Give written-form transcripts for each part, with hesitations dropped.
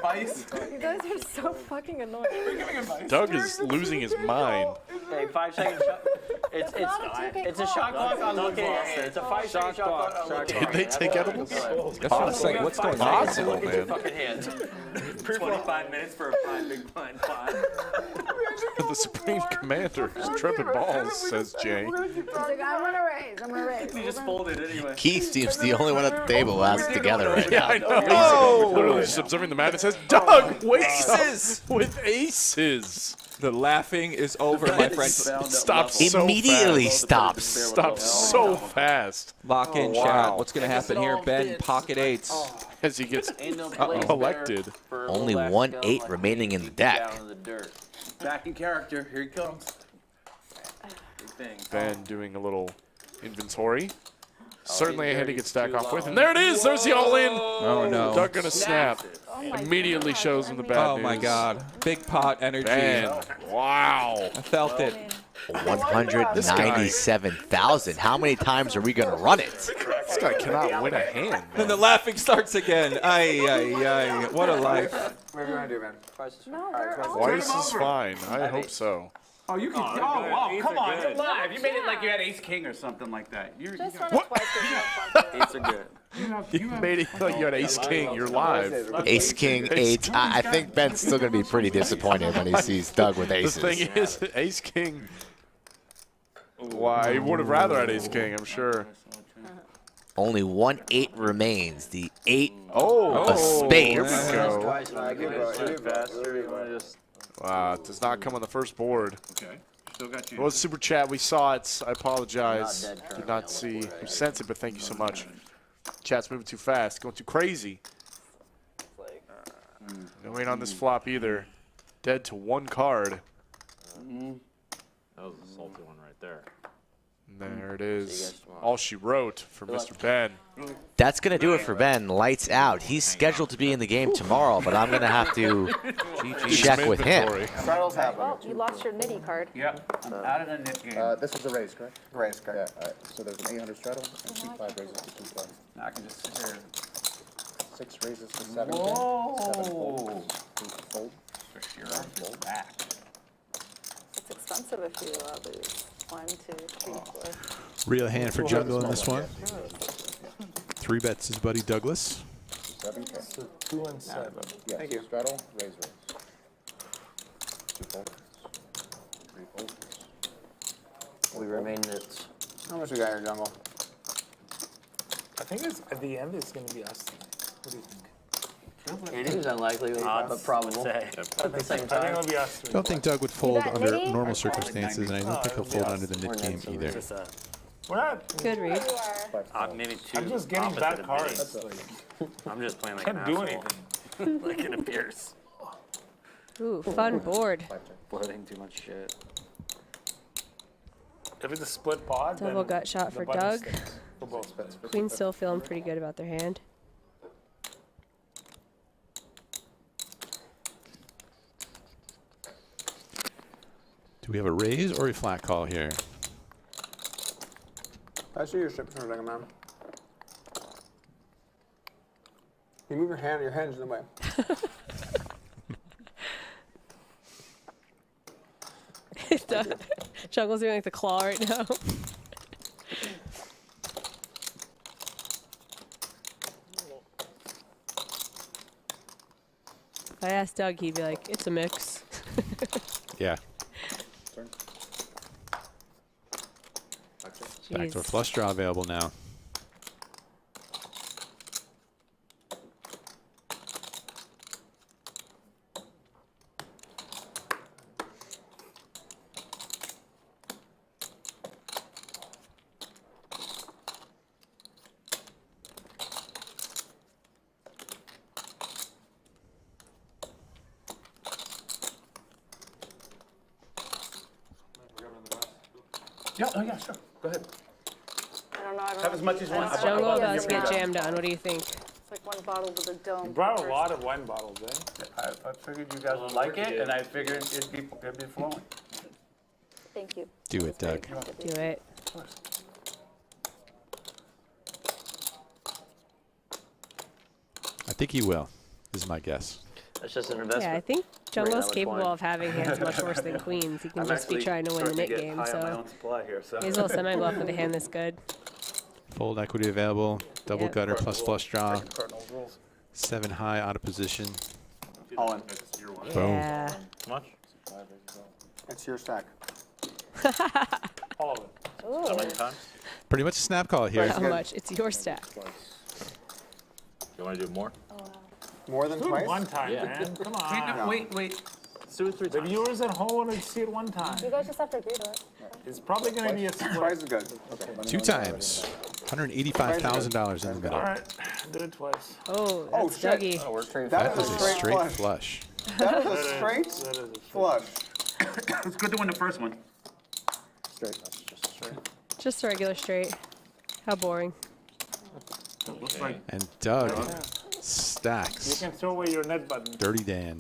advice? You guys are so fucking annoying. Are you giving advice? Doug is losing his mind. Hey, 5-second shot. It's a shot clock on looking at your hand. It's a 5-second shot clock on looking at your hand. Did they take edibles? Possible. What's going on? Possible, Look at your man. fucking hand. 25 minutes for a big blind pot. The Supreme Commander is tripping balls, says Jay. He's like, I'm gonna raise. I'm gonna raise. He just folded anyway. Keith seems the only one at the table who has it together right Yeah, now. I know. He's literally just observing the madness. Says, Doug, wake up with aces. The laughing is over, my friend. Stop so Immediately fast. stops. Stop so fast. Lock in, chat. What's going to happen here? Ben, pocket eights. As he gets Uh-oh. collected. Only 1-8 remaining in the deck. Back in character. Here he comes. Big thing. Ben doing a little inventory. Certainly a hand to get stack off with. And there it is. There's the all-in. Oh, no. Doug going to snap. Immediately shows him the bad Oh, news. my God. Big pot energy. Ben. Wow. I felt it. 197,000. How many times are we going to run it? This guy cannot win a hand. Then the laughing starts again. Ay, ay, ay. What a life. What are you going to do, man? No, they're all Twice is fine. I hope so. Oh, you can. Oh, come on. You're live. You made it like you had ace king or something like that. Just run it twice. Eights are good. You made it like you had ace king. You're live. Ace, king, 8. I think Ben's still going to be pretty disappointed when he sees Doug with The aces. thing is, ace king. Why, he would have rather had ace king, I'm sure. Only 1-8 remains. The 8 Oh, of spades. There we go. Faster. Wow, it does not come on the first board. Okay. Still got you. Well, super chat, we saw it. I apologize. Did not see. We sent it, but thank you so much. Chat's moving too fast, going too crazy. No ain't on this flop either. Dead to one card. That was a salty one right there. And there it is. All she wrote for Mr. Ben. That's going to do it for Ben. Lights out. He's scheduled to be in the game tomorrow, but I'm going to have to check with him. Straddles happen. Well, you lost your nitty card. Yep. I'm out of the nit game. This is a raise, correct? Raise, correct. Yeah, all right. So there's an 800 straddle and 2 5 raises to 2 5. I can just sit here. 6 raises to 7. Whoa. 7 fold. 8 fold. For sure. Back. It's expensive if you lose. 1, 2, 3, 4. Real hand for jungle in this one. 3 bets his buddy Douglas. 7K. So 2 and 7. Yes. Thank you. Straddle, raise. 2 folds. 3 folds. We remain nits. How much we got here, jungle? I think it's at the end. It's going to be us. What do you think? It is unlikely, but probable. At the same time. it'll be us. Don't think Doug would fold bet under nitty? normal circumstances, and I don't think he'll fold under the We're mid game nits, so either. it's just We're not. Good read. Maybe two. I'm just getting opposite bad of cards. minis. I'm just playing like Can't an do asshole. anything. Like it appears. Ooh, fun board. Floating too much shit. If it's a split pod, Double then gut shot the for button Doug. sticks for both. Queen's still feeling pretty good about their hand. Do we have a raise or a flat call here? I see your ships for a second, man. You move your hand's in the way. Juggle's doing like the claw right now. If I asked Doug, he'd be like, it's a mix. Yeah. Jeez. Backdoor flush draw available now. Yeah, oh yeah, sure. Go ahead. I don't know. I don't Have know as much as you want. Jungle about to get jammed on. What do you think? It's like one bottle with a dome. You brought a lot of wine bottles, eh? I figured you guys would like it, and I figured it'd be flowing. Thank you. Do it, Doug. Do it. Of course. I think he will, is my guess. That's just an investment. Yeah, I think Jungle's that capable much wine. of having hands much worse than queens. He can just be trying to win the knit game, so may as well semi-bluff with a hand this good. Fold equity available. Double Yep. gutter plus flush draw. Cardinals rules. 7 high out of position. All in. Boom. Yeah. How much? It's your stack. All of it. How many times? Pretty much a snap call here. How much? It's your stack. You want to do more? More than Do it twice? one time, Yeah. man. Come on. No. Wait. Let's do it 3 The times. viewers at home want to see it one time. You guys just have to agree to it. It's probably going to be a Twice split. is good. 2 times. $185,000 in the middle. All right, do it twice. Oh, Oh, that's shit. Dougie. That That was is a straight flush. flush. That was a straight That is a flush. It's good to win the first one. Straight, that's just straight. Just a regular straight. How boring. Looks like And Doug You stacks. can throw away your net button. Dirty Dan.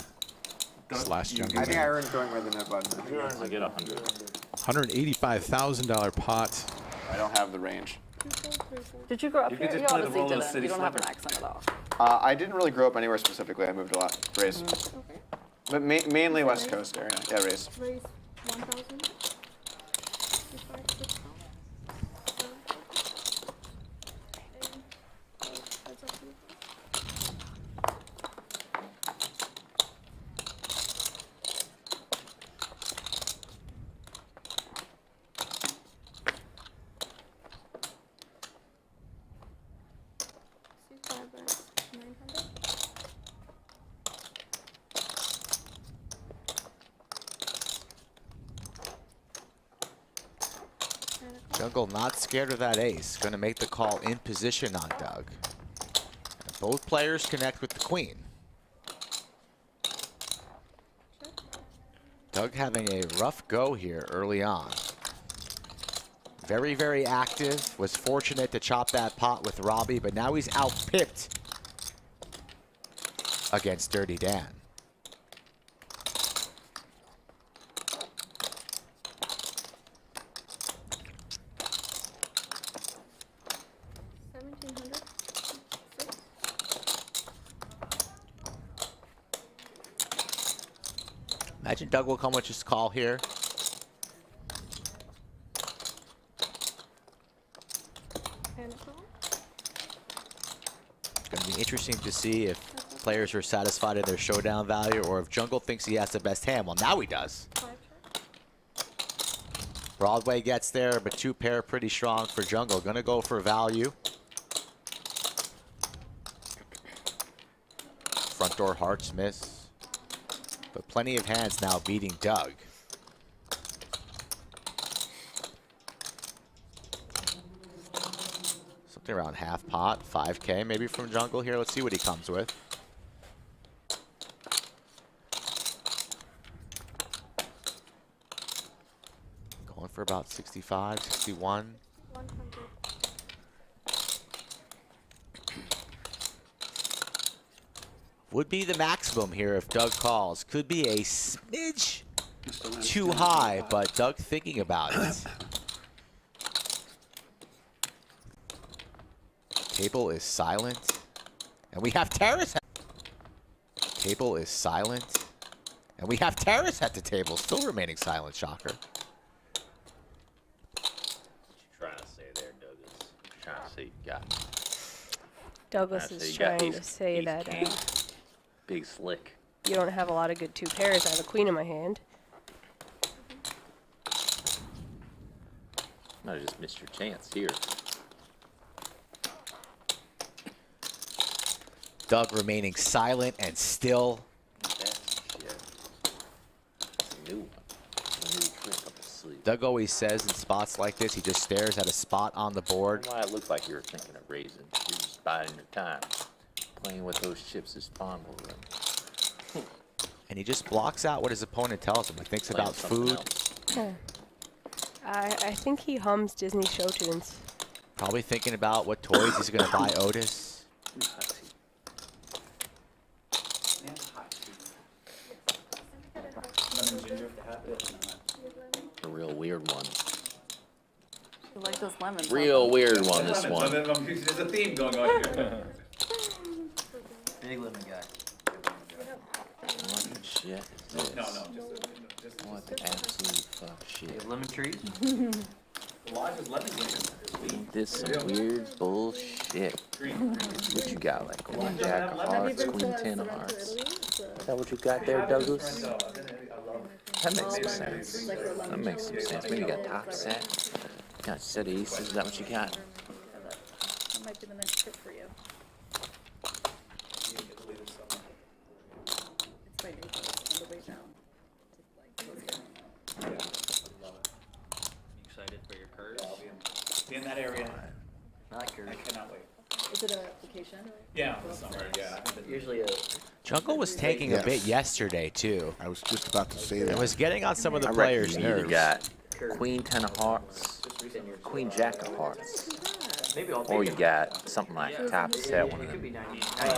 Slash Jungle I think I Dan. earned going with the net button. I get 100. $185,000 pot. I don't have the range. Did you grow up You here? could You just play the obviously role of didn't. city You don't have an slicker. accent at all. I didn't really grow up anywhere specifically. I moved a lot. Raised. But mainly West Coast area. Yeah, raised. Raise 1,000. Jungle not scared of that ace. Going to make the call in position on Doug. And both players connect with the queen. Doug having a rough go here early on. Very, very active. Was fortunate to chop that pot with Robbie, but now he's outpipped against Dirty Dan. Imagine Doug will come with his call here. It's going to be interesting to see if players are satisfied in their showdown value or if Jungle thinks he has the best hand. Well, now he does. Broadway gets there, but 2 pair pretty strong for Jungle. Going to go for value. Front door hearts miss. But plenty of hands now beating Doug. Something around half pot, 5K maybe from Jungle here. Let's see what he comes with. Going for about 65, 61. 100. Would be the maximum here if Doug calls. Could be a smidge too high, but Doug thinking about it. Table is silent. And we have Terrace. Table is silent. And we have Terrace at the table. Still remaining silent, shocker. What you trying to say there, Douglas? You're trying to say you got Douglas That's is it, you got trying to ace- say ace that king. Big slick. you don't have a lot of good 2 pairs. I have a queen in my hand. Might have just missed your chance here. Doug remaining silent and still. That's shit. It's a new one. A new trick up his sleeve. Doug always says in spots like this, he just stares at a spot on the board. Why it looked like you were thinking of raising. You're just biding your time. Playing with those chips is fun over them. And he just blocks out what his opponent tells him. He thinks Playing about something food. else. I think he hums Disney show tunes. Probably thinking about what toys he's going to buy Otis. A real weird one. You like those lemons? Real weird one, this one. There's a theme going on here. Big lemon guy. shit is this? No, just What the absolute fuck shit? Lemon tree. Elijah's lemon green. Ain't this some weird bullshit? What you got, like queen jack of hearts, queen 10 of hearts? Is that what you got there, Douglas? That makes some sense. That makes some sense. Maybe you got top set. Got a set of aces. Is that what you got? That might be the next trip for you. It's my neighbor on the way down. Excited for your curves? Be in that area. I like curves. I cannot wait. Is it a vacation? Yeah, this summer, yeah. Usually a. Jungle was tanking a bit yesterday, too. I was just about to say It that. was getting on some of the I reckon players' you either nerves. got queen 10 of hearts, queen jack of hearts, Maybe I'll or you got something like top set, one of them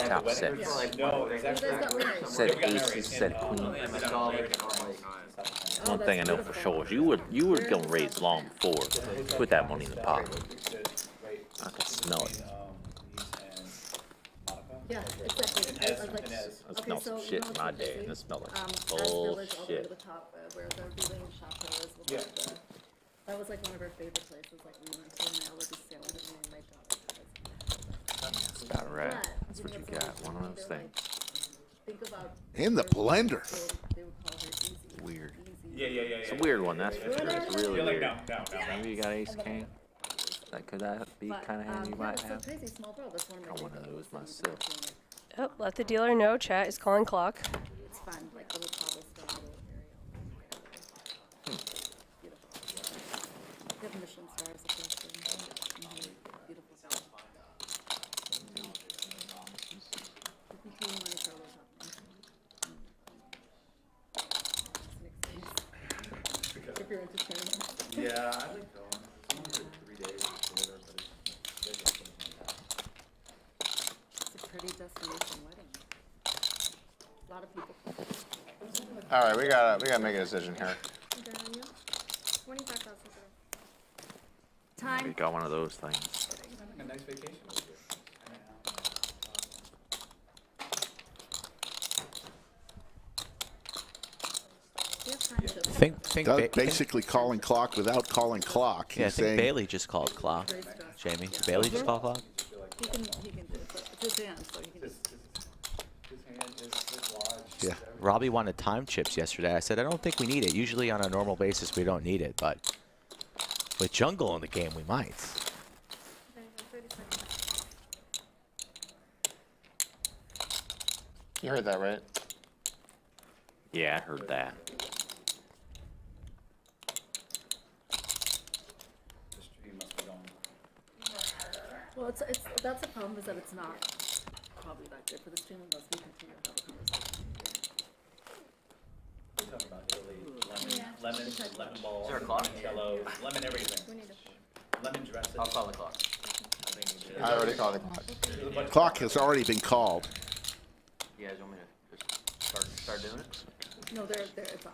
top sets. No, it's actually. Set aces, set queens. One thing I know for sure is you were gonna raise long before. Put that money in the pot. I can smell it. Yeah, exactly. I was like, I smell some shit in my day, and it smelled like Village all the way to bullshit. the top, where the Reeling Chateau is. With like the, that was like one of our favorite places. Like we went to, and I always stay with it, and my daughter. That's about right. That's what you got. One of those things. Think about In the blender. they would call her easy. Weird. Yeah. It's a weird one, that's for sure. It's really You're like, weird. no. Maybe you got ace king. Could that be kind of hand you might it's so have? crazy, small world. That's one of my I one of favorite those myself. Oh, let the dealer know. Chat is calling clock. It's fun, like little cobblestone little area. Beautiful. They have Michelin stars up there too. Beautiful stuff. Between Monte Carlo top. If you're entertainment. Yeah, I like going. It's only 3 days or whatever, but It's a pretty destination wedding. A lot of people. All right, we gotta make a decision here. 25,000. We Time. got one of those things. a nice vacation. We have time to. Think Doug basically calling clock without calling clock. Yeah, I He's think saying, Bailey just called clock. Jamie, did Bailey just call clock? He can do it, but it's his hand, so he can just. His hand is his lodge. yeah. Robbie wanted time chips yesterday. I said, I don't think we need it. Usually on a normal basis, we don't need it, but with Jungle in the game, we might. You heard that, right? Yeah, I heard that. He must be going. Well, it's that's the problem is that it's not probably that good for the stream unless we continue to have a conversation. We're talking about Italy, lemon balls, Is there a clock? limoncellos, lemon everything. Lemon dresses. I'll call the clock. I already called the clock. Clock has already been called. You guys want me to just start doing it? No, it's on.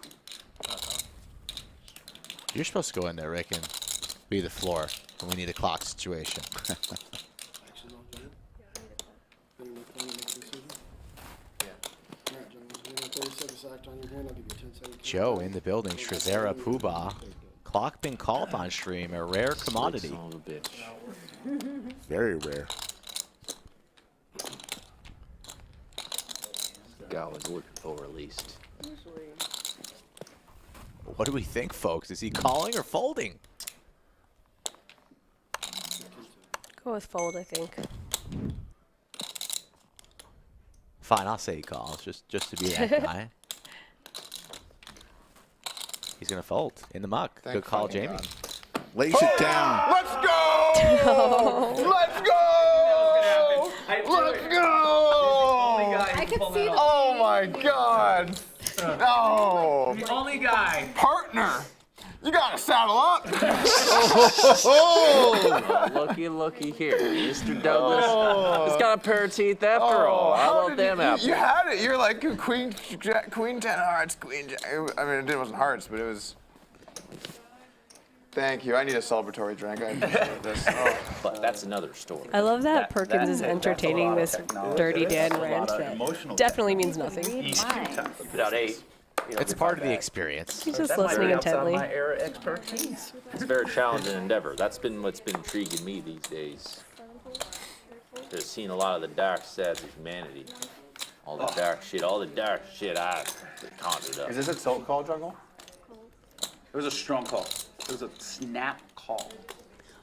You're supposed to go in there, Rick, and be the floor when we need a clock situation. Joe in the building. Shrizera Poobah. Clock been called on stream. A rare commodity. Son of a bitch. Very rare. Guy I was looking for at least. Usually. What do we think, folks? Is he calling or folding? Go with fold, I think. Fine, I'll say he calls, just to be that guy. He's gonna fold in the muck. Thank Good call, fucking Jamie. God. Lays it down. Let's go! Let's go! Let's go! I could see the. Oh my God! No! The only guy. Partner! You gotta saddle up! Oh, looky here. Mr. Douglas has got a pair of teeth after all. How about them apples? You had it. You're like queen 10 hearts, queen jack. I mean, it wasn't hearts, but it was. Thank you. I need a celebratory drink. I appreciate this. Oh. But that's another story. I love that Perkins is entertaining this Dirty Dan rant that definitely means nothing. Put out 8. It's part of the experience. He's just listening intently. My era expertise. It's a very challenging endeavor. That's been what's been intriguing me these days. I've seen a lot of the dark sides of humanity. All the dark shit I've conjured up. Is this a tilt call, Jungle? It was a strong call. It was a snap call.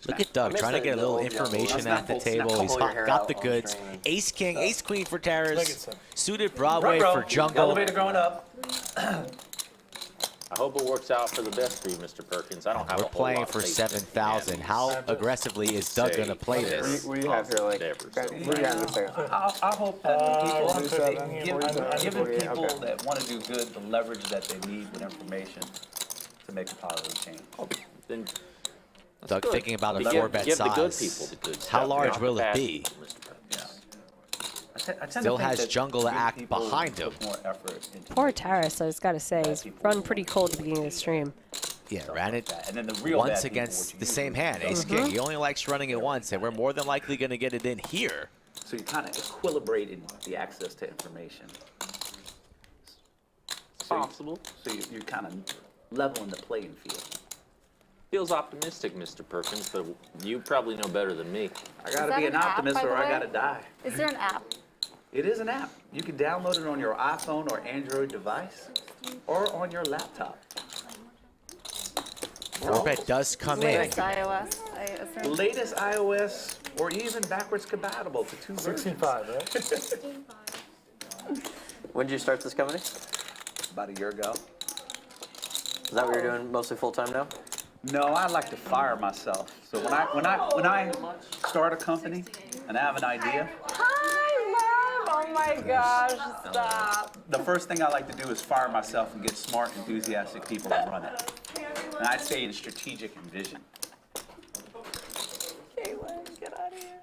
Look at Doug trying to get a little information at the table. He's got the goods. Ace King, Ace Queen for Terrace. Suited Broadway for Jungle. Elevator going up. I hope it works out for the best for you, Mr. Perkins. I don't have a We're whole playing lot for of faith 7,000. How aggressively is Doug going to play this? What do you have here? Like, what do you have to say? I hope that people, giving people that want to do good the leverage that they need with information to make a positive change. Then Doug good. thinking about a Give- 4-bet give the good size. people the good How stuff. large Not will the it bad be? people, Mr. Perkins. I tend to Still think has that Jungle to good act people behind him. put more effort into Poor making Terrace, I just gotta say, he's run pretty cold at the beginning of the stream. Yeah, ran it that. And then the real once bad people, against what the you same usually hand, do. Ace King. He only likes running it once, and we're more than likely going to get it in here. So you're kind of equilibrating the access to information. Possible. So you're kind of leveling the playing field. Feels optimistic, Mr. Perkins, but you probably know better than me. I gotta that be an an app, optimist by the or I way? gotta die. Is there an app? It is an app. You can download it on your iPhone or Android device or on your laptop. 4-bet does come in. Latest iOS, I assume. Latest iOS or even backwards compatible to 2 versions. 65, right? When did you start this company? About a year ago. Is that what you're doing mostly full time now? No, I like to fire myself. So when I start a company and I have an idea, Hi, Mom! Oh my gosh, stop. the first thing I like to do is fire myself and get smart, enthusiastic people to run it. And I say in strategic and vision. Caitlin, get out of here.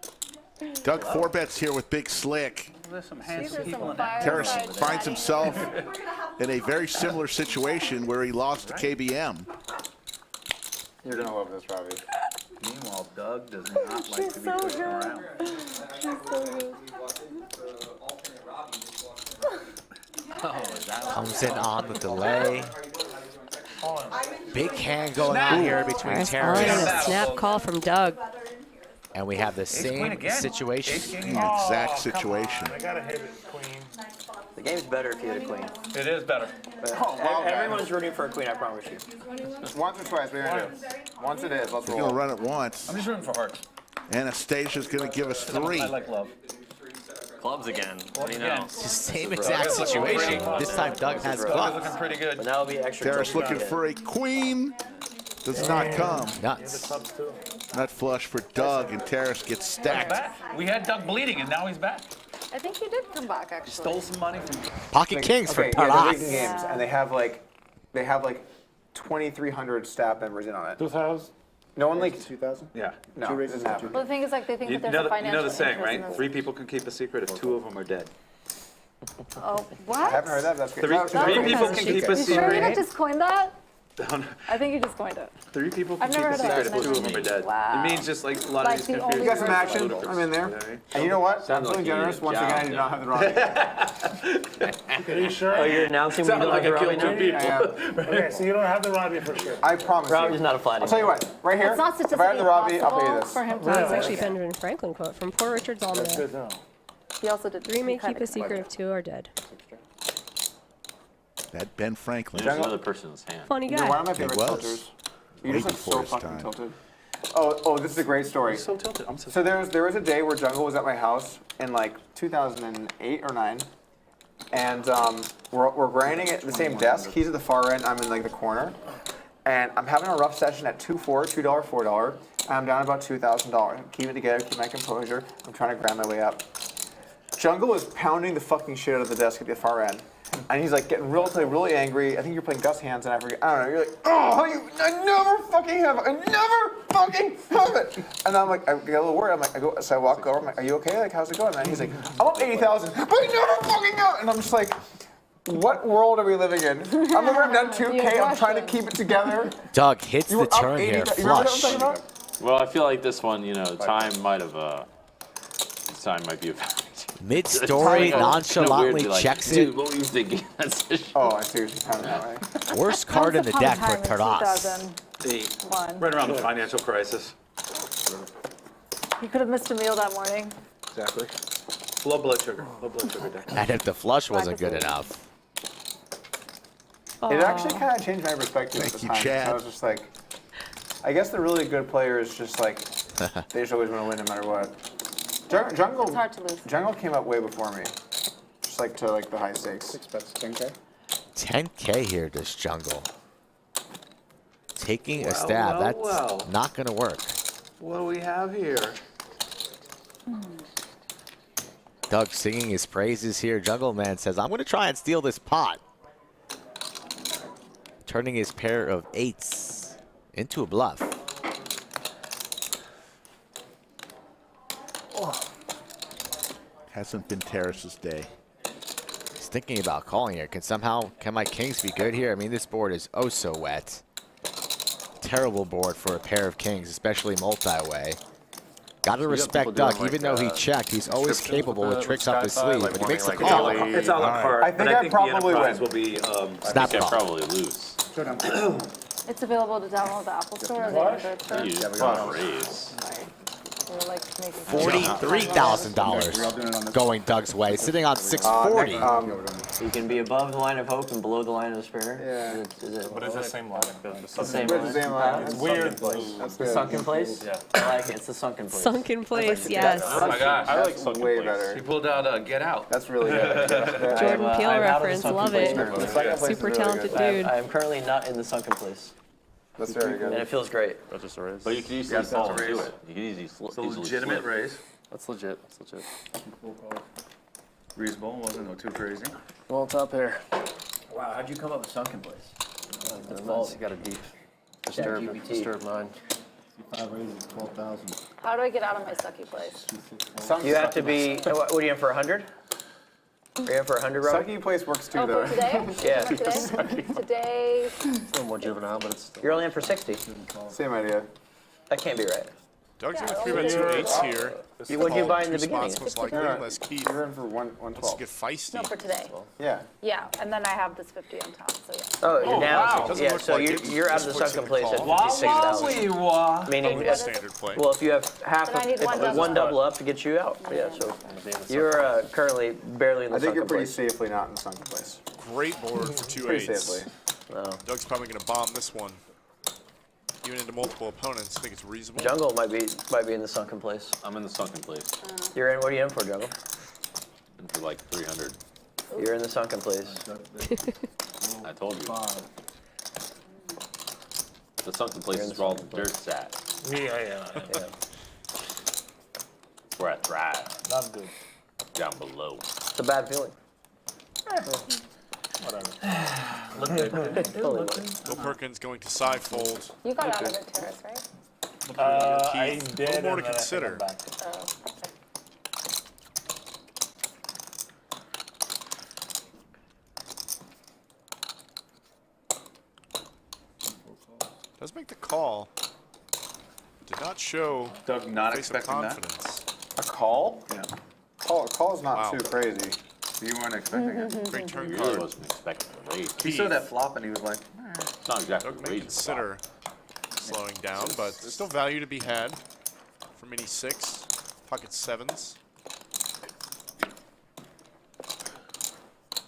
Doug 4-bets here with Big Slick. There's some These handsome are people some in that. Terrace fireside finds chatting. himself in a very similar situation where he lost to KBM. You're gonna love this, Robbie. Meanwhile, Doug does not like to be pushed around. She's so good. Comes in on the delay. Big hand going on here between Terrace calling Terrace. a snap call from Doug. And we have the Queen same again. situation. Exact situation. I gotta hit it, Queen. The game's better if you hit a queen. It is better. But wow, everyone's rooting for a queen, I promise you. Once or twice, we're gonna do. Once it is, let's We're roll. going to run it once. I'm just rooting for hearts. Anastasia's going to give us 3. I like love. Clubs again. What do you know? It's the same exact situation. This time Doug has Looking clubs. pretty good. But that'll be extra. Terrace looking for a queen. Does not come. Nuts. Clubs too. Nut flush for Doug, and Terrace gets stacked. Back. We had Doug bleeding, and now he's back. I think he did come back, actually. Stole some money from. Pocket Kings for Okay, yeah, they're making Taras. games, and they have like 2,300 staff members in on it. 2,000? No one like 2,000? Yeah. no, it doesn't happen. Well, the thing is, like, they think You that there's know, a the, financial you know the saying, interest in right? this. 3 people can keep a secret if 2 of them are dead. Oh, what? I haven't heard that. That's good. Three people can keep a You sure you secret. just coined that? I think you just coined it. 3 people can I've keep never a heard of secret that. if 2 of them are dead. Wow. It means just like a lot Like of the these only You got some conspiracy action. ludicrous. I'm in there. You know what I mean? And you know what? I'm Sounds feeling like you generous. need a Once again, I job, do not have the Robbie. Are you sure? Oh, you're announcing we Sounded don't like have I the killed Robbie 2 now? people. Okay, so you don't have the Robbie for sure. I promise you. Robbie's not a flat I'll tell you what. Right here. It's not If I have the Robbie, I'll pay you possible this. for him to That's say actually a again. Benjamin Franklin quote from Poor Richard's That's Almanac. good to know. He also did. 3 may he kinda keep a secret explained if 2 are dead. That Ben Franklin. There's another person's hand. Funny You know, one guy. of my favorite was. tilters. You Way just look before so his fucking time. tilted. Oh, this is a great story. So tilted. I'm So there was a day where Jungle was at my house in like 2008 or 9, and we're grinding at the same desk. He's at the far end. I'm in like the corner, and I'm having a rough session at $2 $4, and I'm down about $2,000. I'm keeping it together, keep my composure. I'm trying to grind my way up. Jungle is pounding the fucking shit out of the desk at the far end. And he's like getting really angry. I think you're playing Gus hands, and I forget. I don't know. You're like, oh, I never fucking have it. I never fucking have it. And I'm like, I get a little worried. I'm like, so I walk over. I'm like, are you okay? Like, how's it going, man? He's like, I'm up 80,000, but I never fucking have it. And I'm just like, What world are we living in? I'm over at net 2K. I'm trying to keep it together. Doug hits You the were up turn 80. here, You remember what I'm flush. talking about? Well, I feel like this one, you know, time might have, time might be a factor. Mid-story, nonchalantly checks Dude, it. what were you thinking? That's a Oh, I see what you're talking that way. Worst card in the deck for Taras. Right around the financial crisis. You could have missed a meal that morning. Exactly. Low blood sugar. Low blood sugar day. And if the flush wasn't good enough. It actually kind of changed my perspective at the time. Chad. I was just like, I guess the really good players just like, they just always want to win no matter what. Jungle, It's hard to lose. Jungle came up way before me. Just like to like the high stakes. 6 bets, 10K. 10K here, this Jungle. Taking a stab. That's not going to work. What do we have here? Doug singing his praises here. Jungle Man says, I'm going to try and steal this pot. Turning his pair of 8s into a bluff. Hasn't been Terrace's day. He's thinking about calling here. Can my kings be good here? I mean, this board is oh so wet. Terrible board for a pair of kings, especially multi-way. Gotta respect Doug, even though he checked, he's always capable with tricks up his sleeve, but he makes the call. It's a la carte. I think I probably win. Will be, Snap call. probably lose. It's available to download the Apple Store or the Android Store. You just got a raise. We're like making $43,000 going Doug's way, sitting on 640. You can be above the line of hope and below the line of despair. Yeah. But it's the same line. Same It's the same line. It's weird. That's The good. sunken place? Yeah. I like it. It's the sunken place. Sunken place, yes. Oh my gosh. I like sunken way better. He pulled out Get Out. That's really good. Jordan Peele I'm out of the reference, sunken love place it. currently. Super talented dude. I am currently not in the sunken place, That's very and good. it feels great. That's just a raise. But you can easily fall into it. You can easily It's a easily legitimate slip. raise. That's legit. That's legit. Reasonable. Wasn't no too crazy. Well, it's up here. Wow, how'd you come up with sunken place? That's false. You got a deep disturb mind. 5 raises, 12,000. How do I get out of my sucky place? You have to be. What are you in for 100? Are you in for 100, Rob? Sucky place works too, Oh, though. for today? Yeah. For today? Today, It's a little more juvenile, but it's. You're only in for 60. Same idea. That can't be right. Doug's going to 3-bet 2 8s here. What'd you buy in the Two beginning? spots most likely, unless Keith You're in for wants to 112. get feisty. no, for today. Yeah. Yeah, and then I have this 50 on top, so yeah. Oh, you're down. wow. Doesn't Yeah, look so like it. you're out of the Just puts sunken you in place the at call. 56,000. Meaning, Standard play. well, if you have half, But I need if one one double. double up to get you out. Yeah, so you're currently barely in the I think you're sunken pretty place. safely not in the sunken place. Great board for 2 Pretty 8s. safely. No. Doug's probably going to bomb this one. Even into multiple opponents. I think it's reasonable. Jungle might be in the sunken place. I'm in the sunken place. You're in. What are you in for, Jungle? In for like 300. You're in the sunken place. I told you. The sunken place is where all the dirt's at. Yeah. It's where I thrive. Not good. Down below. It's a bad feeling. Whatever. Bill Perkins going to side fold. You got out of it, Terrace, right? I Keith, did. little more and to then I think consider. I'm back. Oh, Does make the call. Did not show Doug not face of expecting that. confidence. A call? Yeah. Call is not Wow. too crazy. You weren't expecting it. Great turn You really card. wasn't expecting a raise. He saw that flop and he was like, It's not exactly Doug a may raise. consider slowing down, but still value to be had for mini 6, pocket 7s,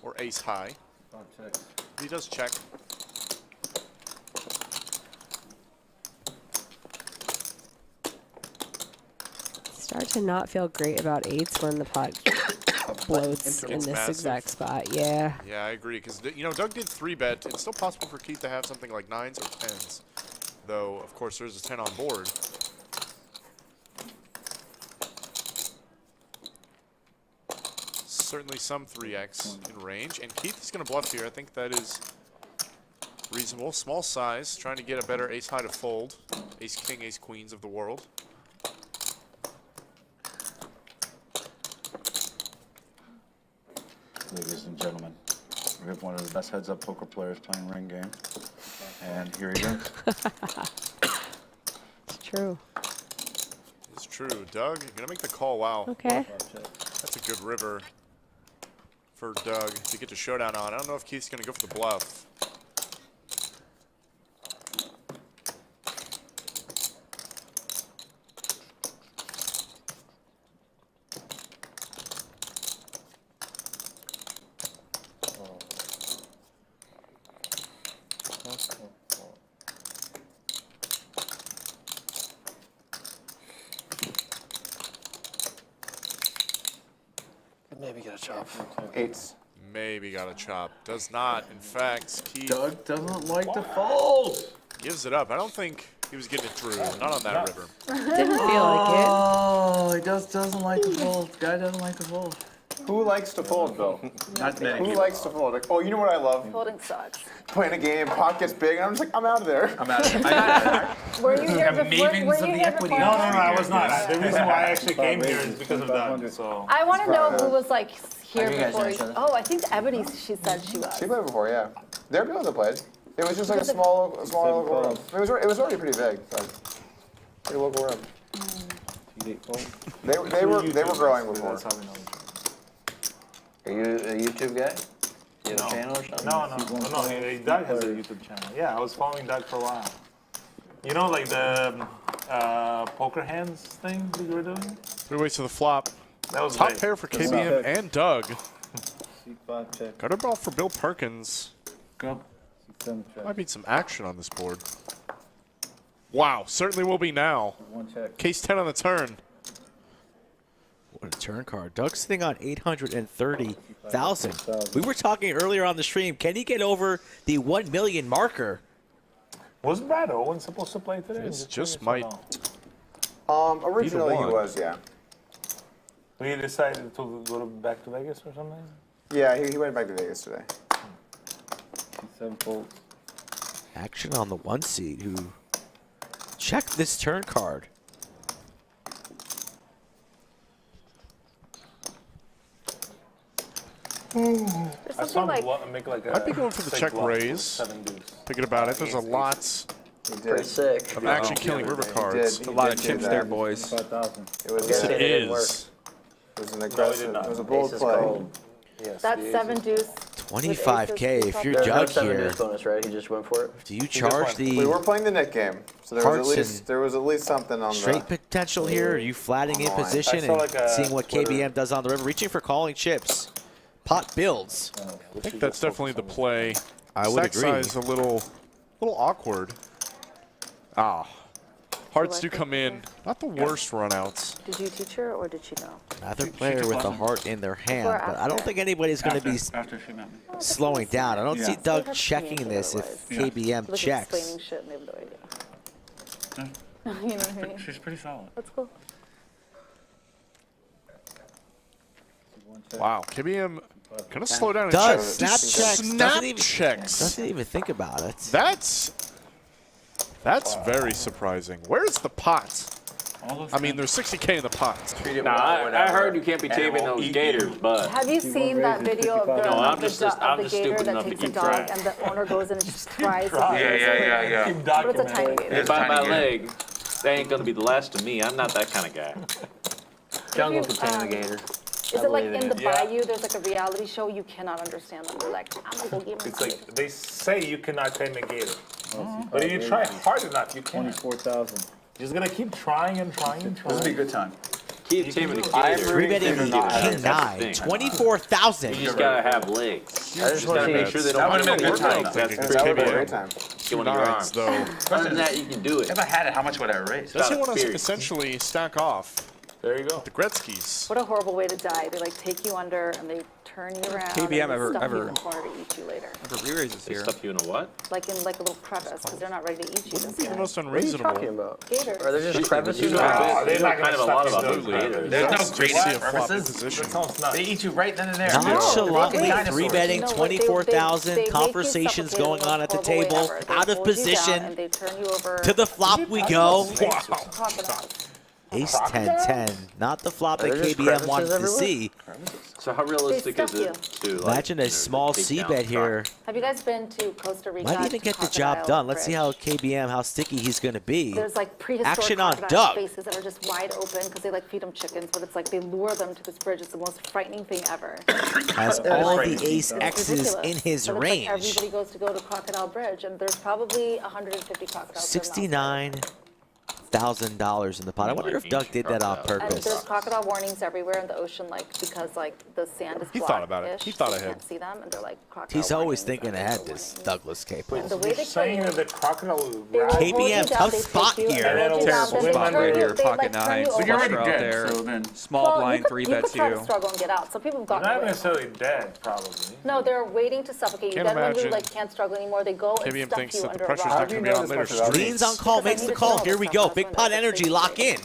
or ace high. He does check. Start to not feel great about 8s when the pot bloats in this massive. exact spot. Yeah. Yeah, I agree, because Doug did 3-bet. It's still possible for Keith to have something like 9s or 10s, though of course there's a 10 on board. Certainly some 3x in range, and Keith is going to bluff here. I think that is reasonable. Small size, trying to get a better ace high to fold. Ace king, ace queens of the world. ladies and gentlemen, We have one of the best heads-up poker players playing ring game. And here he goes. It's true. It's true. Doug, you're gonna make the call. Wow. Okay. That's a good river for Doug to get to showdown on. I don't know if Keith's gonna go for the bluff. Maybe get a chop. Eights. Maybe got a chop. Does not. In fact, Keith Doug doesn't like to fold. gives it up. I don't think he was getting it through. Not on that river. Didn't feel like it. Oh, he doesn't like to fold. Guy doesn't like to fold. Who likes to fold, Bill? Not many Who people. likes to fold? Like, oh, you know what I love? Folding sucks. Playing a game, pot gets big, and I'm just like, I'm out of there. I'm out of it. Were you here before? Mavens Were of you the here equity. before? No, I was not. The reason why I actually came here is because of that. So. I want to know who was like here Have you guys before. known each other? Oh, I think Ebony. She said she was. She played before, yeah. There are people that played. It was just like a small local room. It was already pretty big, but pretty local room. They were growing before. That's how we know. Are you a YouTube guy? You have a channel or something? No. Doug has a YouTube channel. Yeah, I was following Doug for a while. You know, like the poker hands thing that you were doing? 3 ways to the flop. That was Top great. pair for KBM and Doug. C5 check. Gutter ball for Bill Perkins. Go. C7 check. Might be some action on this board. Wow, certainly will be now. One check. Case 10 on the turn. What a turn card. Doug's sitting on 830,000. We were talking earlier on the stream. Can he get over the 1 million marker? Wasn't Brad Owen supposed to play today? It's just might. Originally he one. was, yeah. So he decided to go back to Vegas or something? Yeah, he went back to Vegas today. C7 fold. Action on the 1 seed who checked this turn card. There's I saw something him like. make like a. Might be going for the six check bluff with raise. 7 deuce. Thinking about it, there's a lot He did. Pretty sick. of action killing river cards. He A lot did of do chips that. there, boys. 5,000. It was, Yes, Yeah, it it didn't work. is. it was an aggressive, not. it was a bold Aces play. called. Yes, That's the 7 aces. deuce. 25K if you're There's no Doug 7 here. deuce bonus, right? He just went for it. Do you charge We were the playing the net game, so Hearts there was at least something on straight potential here? Are you flatting in on the line. position I saw and like a seeing what Twitter- KBM does on the river? Reaching for calling chips. Pot builds. I think that's definitely the play. I would Stack agree. size a little awkward. Ah. Hearts do like come in. Not the worst runouts. Did you teach her or did she know? Another player with a heart in their hand, Before or but I don't after? think anybody's going to be After she met me. slowing down. I don't see Yeah. Doug They have checking communicator this if wise. KBM Look at checks. explaining shit and they have no idea. You know what I mean? She's pretty solid. That's cool. Wow. KBM gonna slow down and Doug, check. snap Just checks. Snap Doesn't even- checks. Doesn't even think about it. That's very surprising. Where's the pot? I mean, there's 60K in the pot. Nah, I heard you can't be taming those gators, but Have you seen that video of the, No, I'm of the, just- do- I'm of the just gator stupid that enough to takes a keep dog track. and the owner goes in and just tries to Yeah. Keep But it's a documenting. tiny gator. if by my leg, they ain't gonna be the last of me. I'm not that kind of guy. Jungle can tame a gator. Is it like believe in in the it. bayou, there's like a reality show, you cannot understand them. They're like, I'm gonna go give him It's something. like they say you cannot tame a gator. But if you try hard enough, you can. 24,000. You're just gonna keep trying and trying and This would be a trying. good time. Keep taming a I'm gator. Three betting King King nine. 9, 24,000. You just gotta have legs. I just want to That make sure they don't would've been a good time. That's Thinking That would have been a KBM. great time. Get one of your Nines, arms. though. Other than that, you can do it. If I had it, how much would I raise? Does he Got want to experience. essentially stack off There you go. the Gretzky's? What a horrible way to die. They like take you under and they turn you around KBM and they ever- stuff you ever- in the corner to eat you later. For re-raises They here. stuff you in a what? Like in like a little crevice because they're not ready to eat you. Wouldn't be the This most What are you talking unreasonable. about? Gators. Are there just crevices? No, You know they're kind not gonna of a lot stuff about you those in those gators. There's no Just great see a flop purposes. position. That sounds nuts. They eat you right then and there. Nonchalantly Wait, 3 betting, No, what they 24,000. make you Conversations suffocate going in the on at the most horrible way table. ever. They Out of hold you down position. and they turn you over. To the flop we go. Crocodiles. Ace 10-10. Not the flop that Are there just KBM crevices wanted to everywhere? see. So how realistic is stuff it to like, Imagine a small take C down bet truck? here. Have you guys been to Costa Rica? Might even get the job done. Let's see how KBM, how sticky he's going to be. There's like prehistoric Action on crocodile Doug. spaces that are just wide open because they like feed them chickens, but it's like they lure them to this bridge. It's the most frightening thing ever. Has all the ace It's X's ridiculous. in his But it's range. Like everybody goes to go to Crocodile Bridge, and there's probably 150 crocodiles. $69,000 in the pot. I wonder if Doug did that on And purpose. there's crocodile warnings everywhere in the ocean, like because like the sand is He thought about it. He black-ish, thought so ahead. You can't see them, and they're like crocodile He's always warnings, thinking crocodile ahead, this warnings. Douglas K. And the way You're they saying kill that you, the crocodile will they will grab hold KBM, you down, tough they spot take you, here. and hold you Terrible down, then they spot turn right you- here, they, like, pocket turn you nines, over. But you're already out dead, there. so then. Small Well, blind, you could, 3 you could bets try to you. struggle and get out. So people have You're gotten not away. necessarily dead, probably. No, they're waiting to suffocate you. Can't Then when you imagine like can't struggle anymore, they go and KBM stuff thinks you that the under a pressure's rock. not going to be on later streets. Leans on call, makes the call. Here we go. Big pot energy, lock in.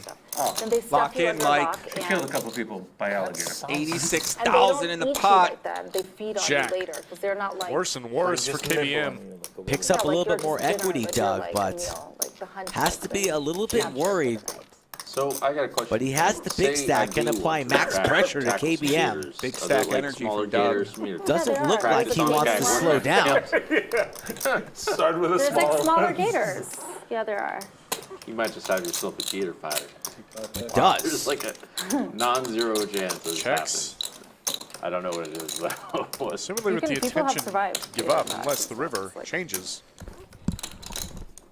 Then they stuff Lock you in, under a Mike. rock I killed a and- couple people by alligator. and they 86,000 don't in the eat you pot. like that. They feed on Jack. you later because they're not like Worse and worse for KBM. Picks up a like little you're bit more just dinner, equity, but you're Doug, like a but meal, like the hunt has to be a little bit capture worried. for the night. So I got a question. But he has the big Say stack, I can do apply want to max tackle pressure to some KBM. gators. Big Are stack there, like, energy smaller for Doug. gators for me to Doesn't there look are. like There's he a wants big to one. slow down. Start with a There's like small smaller one. gators. Yeah, there are. You might just have yourself a gator fighter. It There's does. like a non-zero chance of this Checks. happening. I don't know what it is, but what? Assumedly with the People have attention, survived give gator up attacks. unless the river It's like- changes.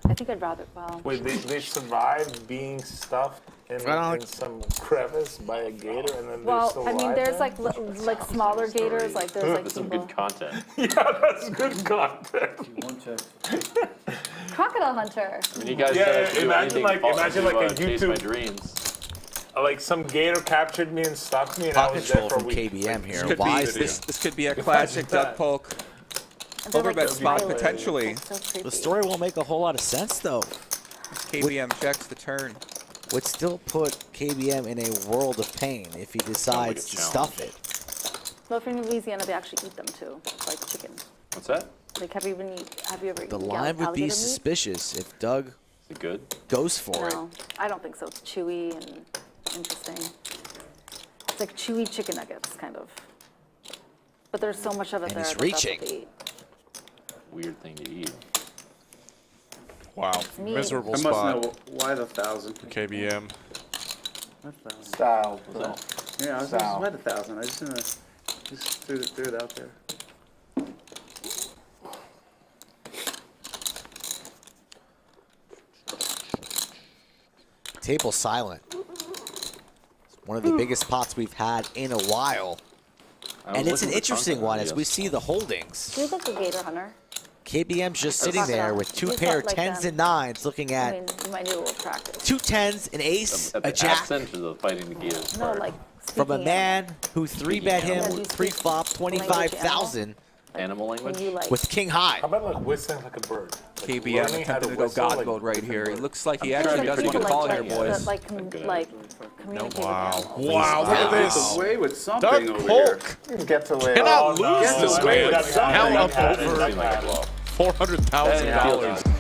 I think I'd rather. Well, Wait, they survived being stuffed in some crevice by a gator, and then they're still I mean, alive there's then? like smaller gators. Like there's like That's some people. good content. Yeah, that's good content. One check. Crocodile hunter. I mean, you guys Yeah, said yeah, do imagine anything like- possible imagine like to a chase my YouTube- dreams. Like some gator captured me and stuffed me, and I Pot was control there for a from week. KBM here. This could Why be is this, this? this could be a classic Doug Polk And they're, overbet spot smiling. potentially. It's so creepy. The story won't make a whole lot of sense though. KBM checks the turn. Would still put KBM in a world of pain if he decides to stuff it. Well, if you're in Louisiana, they actually eat them too, like chicken. What's that? Like, have you ever The eaten line would be alligator meat? suspicious if Doug Is it good? goes for it. No, I don't think so. It's chewy and interesting. It's like chewy chicken nuggets, kind of. But there's so much of it And there. he's that that's what reaching. they eat. Weird thing to eat. Wow, me. miserable I must spot know why the 1,000. for KBM. What 1,000? Style. Yeah, I was Sal. just about 1,000. I just threw it out there. Table silent. One of the biggest pots we've had in a while. And it's an interesting one as we see the holdings. Do you look a gator hunter? KBM's just sitting there with two He's pair not of like tens them. and nines looking I at mean, you might need a little practice. two tens, an ace, At a the jack accent of fighting the gators. No, part. like from a speaking man who three bet him animal. pre-flop Language animal. 25,000 Animal when language. you like. with king high. How about like whistling like a bird? Like KBM learning how attempted to go whistle God like mode right a here. He bird. looks like he I'm actually trying does to want to pretty call good here, at boys. Like, communicate with Wow. animals. Wow, look at this. Away with something Doug over Polk You can get to lay cannot off. lose Get this away man. with something. Now up That over didn't seem like a bluff. $400,000.